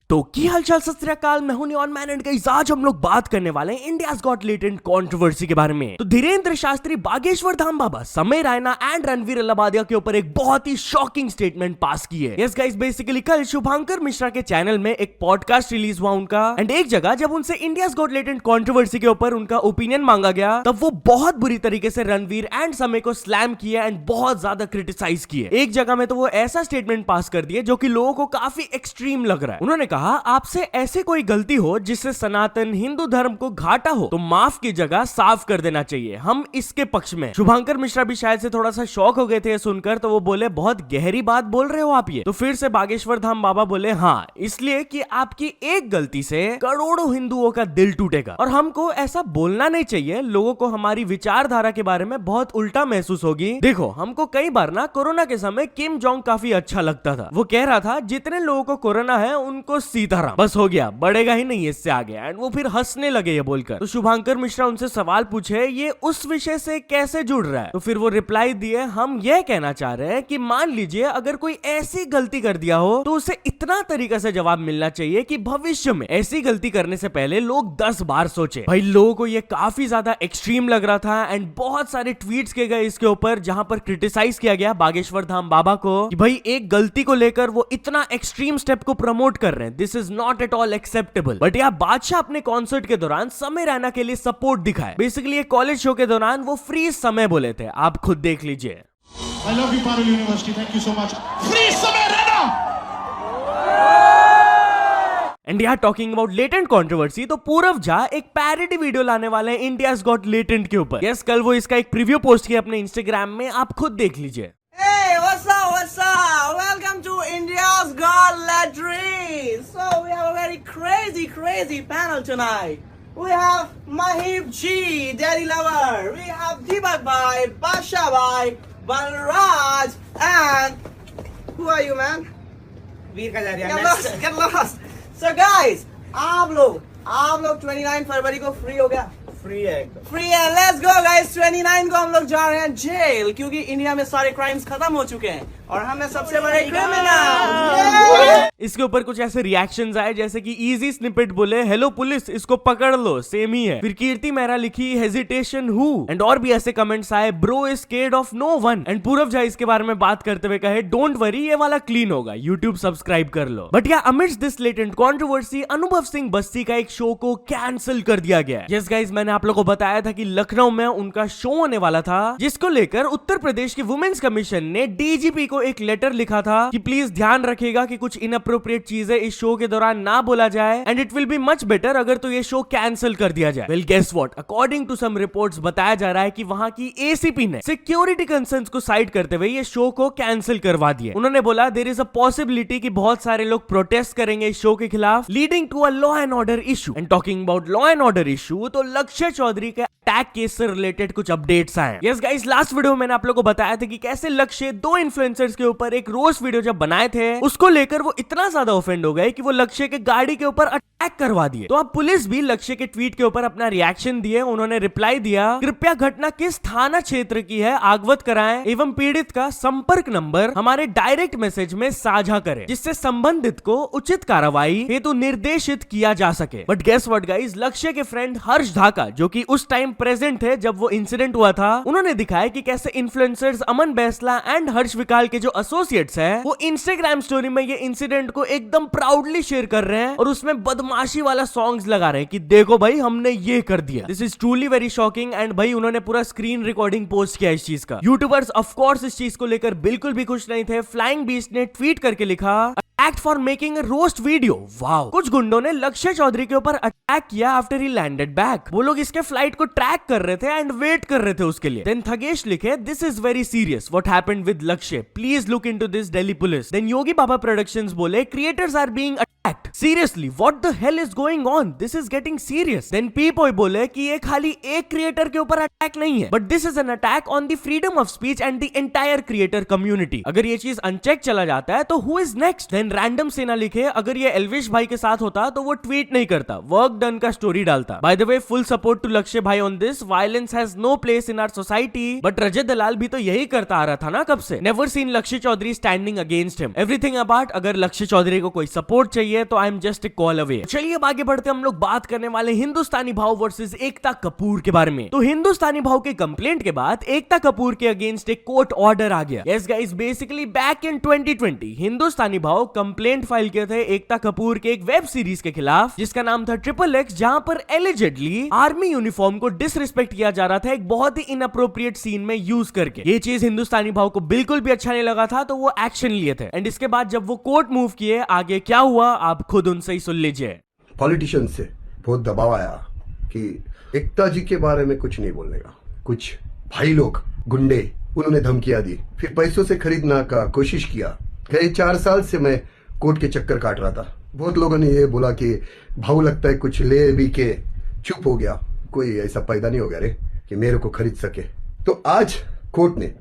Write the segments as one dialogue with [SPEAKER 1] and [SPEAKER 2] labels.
[SPEAKER 1] तो की हालचाल सत श्री अकाल, मैं हूं नियॉन मैन एंड गाइस आज हम लोग बात करने वाले हैं इंडियाज गॉट लेटेंट कंट्रोवर्सी के बारे में। तो धीरेन्द्र शास्त्री, बागेश्वर धाम बाबा, समय रैना एंड रणवीर अल्लाबादिया के ऊपर एक बहुत ही शॉकिंग स्टेटमेंट पास की है। यस गाइस, बेसिकली कल शुभांकर मिश्रा के चैनल में एक पॉडकास्ट रिलीज हुआ उनका, एंड एक जगह जब उनसे इंडियाज गॉट लेटेंट कंट्रोवर्सी के ऊपर उनका ओपिनियन मांगा गया तब वो बहुत बुरी तरीके से रणवीर एंड समय को स्लैम किया एंड बहुत ज्यादा क्रिटिसाइज किए। एक जगह में तो वो ऐसा स्टेटमेंट पास कर दिए जो कि लोगों को काफी एक्सट्रीम लग रहा है। उन्होंने कहा, आपसे ऐसे कोई गलती हो जिससे सनातन हिंदू धर्म को घाटा हो तो माफ की जगह साफ कर देना चाहिए, हम इसके पक्ष में। शुभांकर मिश्रा भी शायद से थोड़ा सा शॉक हो गए थे सुनकर, तो वो बोले बहुत गहरी बात बोल रहे हो आप ये। तो फिर से बागेश्वर धाम बाबा बोले, हाँ इसलिए कि आपकी एक गलती से करोड़ों हिंदुओं का दिल टूटेगा और हमको ऐसा बोलना नहीं चाहिए। लोगों को हमारी विचारधारा के बारे में बहुत उल्टा महसूस होगी। देखो, हमको कई बार ना कोरोना के समय किम जोंग काफी अच्छा लगता था। वो कह रहा था जितने लोगों को कोरोना है उनको सीताराम, बस हो गया, बढ़ेगा ही नहीं इससे आगे। एंड वो फिर हंसने लगे ये बोलकर। तो शुभांकर मिश्रा उनसे सवाल पूछे ये उस विषय से कैसे जुड़ रहा है। तो फिर वो रिप्लाई दिए, हम ये कहना चाह रहे हैं कि मान लीजिए अगर कोई ऐसी गलती कर दिया हो तो उसे इतना तरीका से जवाब मिलना चाहिए कि भविष्य में ऐसी गलती करने से पहले लोग 10 बार सोचे। भाई लोगों को ये काफी ज्यादा एक्सट्रीम लग रहा था एंड बहुत सारे ट्वीट्स किए गए इसके ऊपर, जहां पर क्रिटिसाइज किया गया बागेश्वर धाम बाबा को कि भाई एक गलती को लेकर वो इतना एक्सट्रीम स्टेप को प्रमोट कर रहे हैं। This is not at all acceptable. But यार बादशाह अपने कॉन्सर्ट के दौरान समय रैना के लिए सपोर्ट दिखाए। बेसिकली एक कॉलेज शो के दौरान वो फ्री समय बोले थे, आप खुद देख लीजिए।
[SPEAKER 2] I love you, Parul University. Thank you so much. Free समय रहना।
[SPEAKER 1] एंड यार टॉकिंग अबाउट लेटेंट कंट्रोवर्सी, तो पूरव झा एक पैरोडी वीडियो लाने वाले हैं इंडियाज गॉट लेटेंट के ऊपर। यस, कल वो इसका एक प्रीव्यू पोस्ट किया अपने इंस्टाग्राम में, आप खुद देख लीजिए।
[SPEAKER 3] Hey, what's up? What's up? Welcome to India's Got Latrine. So we have a very crazy panel tonight. We have Mahib G, Daddy Lover. We have Deepak Bhai, Basha Bhai, Balraj, and who are you, man? Veer Kajaria. Get lost. So guys, आप लोग 29 फरवरी को free हो गया। Free है, let's go guys. 29 को हम लोग जा रहे हैं जेल, क्योंकि इंडिया में सारे क्राइम्स खत्म हो चुके हैं और हमें सबसे बड़े क्रिमिनल।
[SPEAKER 1] इसके ऊपर कुछ ऐसे रिएक्शंस आए जैसे कि इजी स्निपेट बोले, हेलो पुलिस इसको पकड़ लो, सेम ही है। फिर कीर्ति मेहरा लिखी, हेजिटेशन हु, एंड और भी ऐसे कमेंट्स आए, bro is scared of no one. And Purav Jha इसके बारे में बात करते हुए कहे, डोंट वरी ये वाला क्लीन होगा, यूट्यूब सब्सक्राइब कर लो। बट या अमिड्स दिस लेटेंट कंट्रोवर्सी, अनुभव सिंह बस्सी का एक शो को कैंसिल कर दिया गया। यस गाइस, मैंने आप लोगों को बताया था कि लखनऊ में उनका शो होने वाला था, जिसको लेकर उत्तर प्रदेश की वुमेन्स कमीशन ने डीजीपी को एक लेटर लिखा था कि प्लीज ध्यान रखिएगा कि कुछ इनअप्रोप्रिएट चीजें इस शो के दौरान ना बोला जाए and it will be much better अगर तो ये शो कैंसिल कर दिया जाए। Well guess what, according to some reports बताया जा रहा है कि वहां की एसीपी ने सिक्योरिटी कंसर्न्स को साइड करते हुए ये शो को कैंसिल करवा दिया। उन्होंने बोला देयर इज अ पॉसिबिलिटी कि बहुत सारे लोग प्रोटेस्ट करेंगे इस शो के खिलाफ, leading to a law and order issue. And talking about law and order issue, तो लक्ष्य चौधरी के अटैक केस से रिलेटेड कुछ अपडेट्स आए। यस गाइस, लास्ट वीडियो में मैंने आप लोगों को बताया था कि कैसे लक्ष्य 2 इन्फ्लुएंसर्स के ऊपर एक रोस्ट वीडियो जब बनाए थे, उसको लेकर वो इतना ज्यादा ऑफेंड हो गए कि वो लक्ष्य के गाड़ी के ऊपर अटैक करवा दिए। तो अब पुलिस भी लक्ष्य के ट्वीट के ऊपर अपना रिएक्शन दिए। उन्होंने रिप्लाई दिया, कृपया घटना किस थाना क्षेत्र की है अवगत कराएं एवं पीड़ित का संपर्क नंबर हमारे डायरेक्ट मैसेज में साझा करें, जिससे संबंधित को उचित कार्रवाई हेतु निर्देशित किया जा सके। बट गेस व्हाट गाइस, लक्ष्य के फ्रेंड हर्ष ढाका, जो कि उस टाइम प्रेजेंट थे जब वो इंसिडेंट हुआ था, उन्होंने दिखाया कि कैसे इन्फ्लुएंसर्स अमन बैसला एंड हर्ष विकाल के जो एसोसिएट्स हैं, वो इंस्टाग्राम स्टोरी में ये इंसिडेंट को एकदम प्राउडली शेयर कर रहे हैं और उसमें बदमाशी वाला सॉन्ग्स लगा रहे हैं कि देखो भाई हमने ये कर दिया। This is truly very shocking. And भाई उन्होंने पूरा स्क्रीन रिकॉर्डिंग पोस्ट किया इस चीज का। यूट्यूबर्स ऑफ कोर्स इस चीज को लेकर बिल्कुल भी खुश नहीं थे। फ्लाइंग बीस्ट ने ट्वीट करके लिखा, act for making a roast video, wow. कुछ गुंडों ने लक्ष्य चौधरी के ऊपर अटैक किया आफ्टर ही लैंडेड बैक। वो लोग इसके फ्लाइट को ट्रैक कर रहे थे एंड वेट कर रहे थे उसके लिए। देन थगेश लिखे, this is very serious what happened with Lakshya, please look into this Delhi police. Then Yogi Baba productions बोले, creators are being attacked, seriously what the hell is going on, this is getting serious. Then Peepoye बोले कि ये खाली एक creator के ऊपर attack नहीं है, but this is an attack on the freedom of speech and the entire creator community. अगर ये चीज अनचेक चला जाता है तो who is next. Then random सेना लिखे, अगर ये एल्विश भाई के साथ होता तो वो ट्वीट नहीं करता, वर्क डन का स्टोरी डालता। By the way, full support to Lakshya भाई on this, violence has no place in our society. But Rajat Dalal भी तो यही करता आ रहा था ना कब से। Never seen Lakshya Chaudhary standing against him. Everything about, अगर लक्ष्य चौधरी को कोई सपोर्ट चाहिए तो I I am just a call away. चलिए अब आगे बढ़ते हम लोग बात करने वाले हिंदुस्तानी भाव वर्सेस एकता कपूर के बारे में। तो हिंदुस्तानी भाव के कंप्लेंट के बाद एकता कपूर के अगेंस्ट एक कोर्ट ऑर्डर आ गया। Yes guys, basically back in 2020 हिंदुस्तानी भाव कंप्लेंट फाइल किए थे एकता कपूर के एक वेब सीरीज के खिलाफ जिसका नाम था XXX, जहां पर एलिजेडली आर्मी यूनिफॉर्म को डिसरिस्पेक्ट किया जा रहा था एक बहुत ही इनअप्रोप्रिएट सीन में यूज करके। ये चीज हिंदुस्तानी भाव को बिल्कुल भी अच्छा नहीं लगा था, तो वो एक्शन लिए थे। एंड इसके बाद जब वो कोर्ट मूव किए, आगे क्या हुआ आप खुद उनसे ही सुन लीजिए।
[SPEAKER 4] पॉलिटिशियन से बहुत दबाव आया कि एकता जी के बारे में कुछ नहीं बोलने का। कुछ भाई लोग गुंडे उन्होंने धमकियां दी, फिर पैसों से खरीदना का कोशिश किया। कई 4 साल से मैं कोर्ट के चक्कर काट रहा था। बहुत लोगों ने ये बोला कि भाव लगता है कुछ ले भी के चुप हो गया, कोई ऐसा पैदा नहीं हो गया रे कि मेरे को खरीद सके। तो आज कोर्ट ने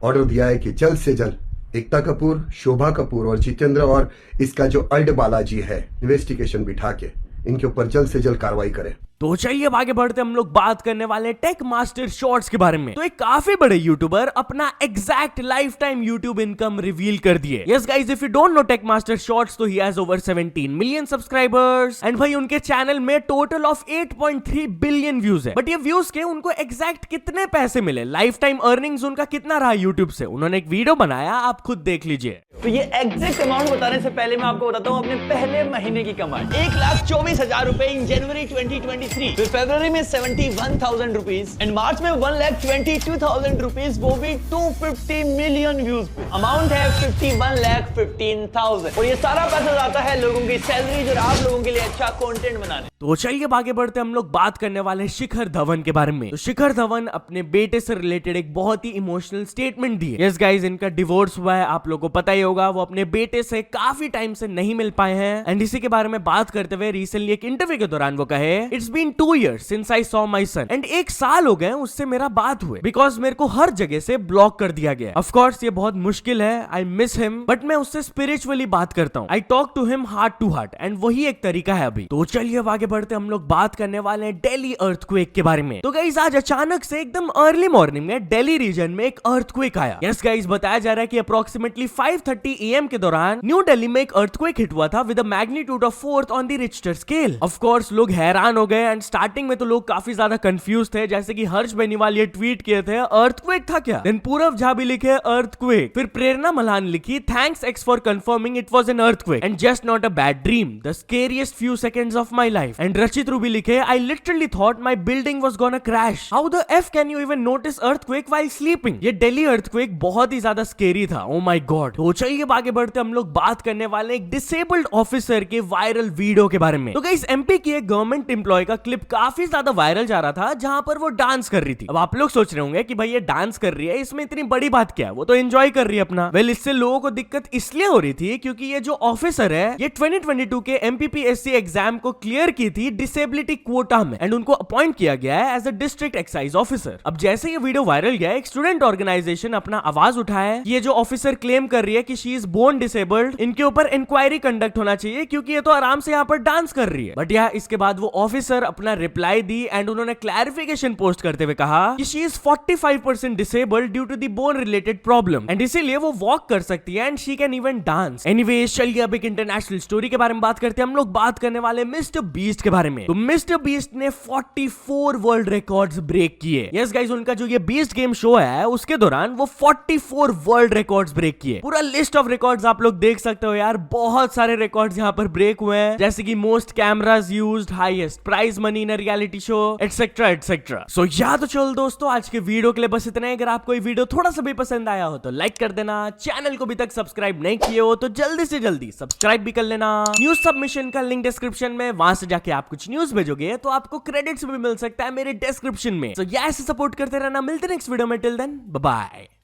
[SPEAKER 4] ऑर्डर दिया है कि जल्द से जल्द एकता कपूर, शोभा कपूर और जितेंद्र और इसका जो अल्ड बालाजी है, इन्वेस्टिगेशन बिठा के इनके ऊपर जल्द से जल्द कार्रवाई करें।
[SPEAKER 1] तो चलिए अब आगे बढ़ते हम लोग बात करने वाले टेक मास्टर शॉर्ट्स के बारे में। तो एक काफी बड़े यूट्यूबर अपना exact life time YouTube income reveal कर दिए। Yes guys, if you don't know Tech Master Shorts, तो he has over 17 million subscribers and भाई उनके चैनल में टोटल ऑफ 8.3 बिलियन व्यूज है। बट ये व्यूज के उनको एग्जैक्ट कितने पैसे मिले, लाइफ टाइम अर्निंग्स उनका कितना रहा यूट्यूब से, उन्होंने एक वीडियो बनाया, आप खुद देख लीजिए।
[SPEAKER 5] तो ये एग्जैक्ट अमाउंट बताने से पहले मैं आपको बताता हूँ अपने पहले महीने की कमाई। 1,24,000 रुपए इन जनवरी 2023, फिर फरवरी में 71,000 रुपीज एंड मार्च में 1,22,000 रुपीज, वो भी 250 मिलियन व्यूज पे। अमाउंट है 51,15,000 और ये सारा पैसा जाता है लोगों की सैलरी और आप लोगों के लिए अच्छा कंटेंट बनाने।
[SPEAKER 1] तो चलिए आगे बढ़ते हम लोग बात करने वाले शिखर धवन के बारे में। तो शिखर धवन अपने बेटे से रिलेटेड एक बहुत ही इमोशनल स्टेटमेंट दिए। यस गाइस, इनका डिवोर्स हुआ है, आप लोगों को पता ही होगा। वो अपने बेटे से काफी टाइम से नहीं मिल पाए हैं एंड इसी के बारे में बात करते हुए रिसेंटली एक इंटरव्यू के दौरान वो कहे, it's been 2 years since I saw my son and 1 साल हो गए उससे मेरा बात हुए बिकॉज मेरे को हर जगह से ब्लॉक कर दिया गया। ऑफ कोर्स ये बहुत मुश्किल है, आई मिस हिम, बट मैं उससे स्पिरिचुअली बात करता हूँ। I talk to him heart to heart and वही एक तरीका है अभी। तो चलिए अब आगे बढ़ते हम लोग बात करने वाले हैं दिल्ली अर्थक्वेक के बारे में। तो गाइस, आज अचानक से एकदम अर्ली मॉर्निंग में दिल्ली रीजन में एक अर्थक्वेक आया। यस गाइस, बताया जा रहा है कि अप्रोक्सीमेटली 5:30 AM के दौरान न्यू दिल्ली में एक अर्थक्वेक हिट हुआ था with a magnitude of 4th on the Richter scale. Of course लोग हैरान हो गए एंड स्टार्टिंग में तो लोग काफी ज्यादा कंफ्यूज थे, जैसे कि हर्ष बेनीवाल ये ट्वीट किए थे अर्थक्वेक था क्या, देन पूरव झा भी लिखे अर्थक्वेक, फिर प्रेरणा मल्हान लिखी thanks X for confirming it was an earthquake and just not a bad dream, the scariest few seconds of my life. And Rachit Rubi लिखे I literally thought my building was gonna crash, how the F can you even notice earthquake while sleeping. ये Delhi earthquake बहुत ही ज्यादा scary था, oh my God. तो चलिए आगे बढ़ते हम लोग बात करने वाले एक डिसेबल्ड ऑफिसर के वायरल वीडियो के बारे में। तो गाइस, एमपी की एक गवर्नमेंट एम्प्लॉय का क्लिप काफी ज्यादा वायरल जा रहा था जहां पर वो डांस कर रही थी। अब आप लोग सोच रहे होंगे कि भाई ये डांस कर रही है, इसमें इतनी बड़ी बात क्या है, वो तो एंजॉय कर रही है अपना। वेल, इससे लोगों को दिक्कत इसलिए हो रही थी क्योंकि ये जो ऑफिसर है ये 2022 के MPPSC एग्जाम को क्लियर की थी डिसेबिलिटी कोटा में एंड उनको अपॉइंट किया गया है as a district excise officer. अब जैसे ये वीडियो वायरल गया, एक स्टूडेंट ऑर्गेनाइजेशन अपना आवाज उठाया, ये जो ऑफिसर क्लेम कर रही है कि शी इज बोर्न डिसेबल्ड, इनके ऊपर इंक्वायरी कंडक्ट होना चाहिए क्योंकि ये तो आराम से यहाँ पर डांस कर रही है। बट यार इसके बाद वो ऑफिसर अपना रिप्लाई दी एंड उन्होंने क्लैरिफिकेशन पोस्ट करते हुए कहा कि she is 45% disabled due to the bone related problem and इसीलिए वो वॉक कर सकती है and she can even dance. Anyways, चलिए अब एक इंटरनेशनल स्टोरी के बारे में बात करते हैं। हम लोग बात करने वाले मिस्टर बीस्ट के बारे में। तो मिस्टर बीस्ट ने 44 वर्ल्ड रिकॉर्ड्स ब्रेक किए। यस गाइस, उनका जो ये बीस्ट गेम शो है उसके दौरान वो 44 वर्ल्ड रिकॉर्ड्स ब्रेक किए। पूरा लिस्ट ऑफ रिकॉर्ड्स आप लोग देख सकते हो यार, बहुत सारे रिकॉर्ड्स यहाँ पर ब्रेक हुए हैं, जैसे कि most cameras used, highest prize money in a reality show, etcetera etcetera. So या तो चलो दोस्तों, आज के वीडियो के लिए बस इतना ही। अगर आपको ये वीडियो थोड़ा सा भी पसंद आया हो तो लाइक कर देना, चैनल को अभी तक सब्सक्राइब नहीं किए हो तो जल्दी से जल्दी सब्सक्राइब भी कर लेना। न्यूज सबमिशन का लिंक डिस्क्रिप्शन में, वहां से जाके आप कुछ न्यूज भेजोगे तो आपको क्रेडिट्स भी मिल सकता है मेरे डिस्क्रिप्शन में। सो ऐसे सपोर्ट करते रहना, मिलते नेक्स्ट वीडियो में, टिल देन बाय बाय।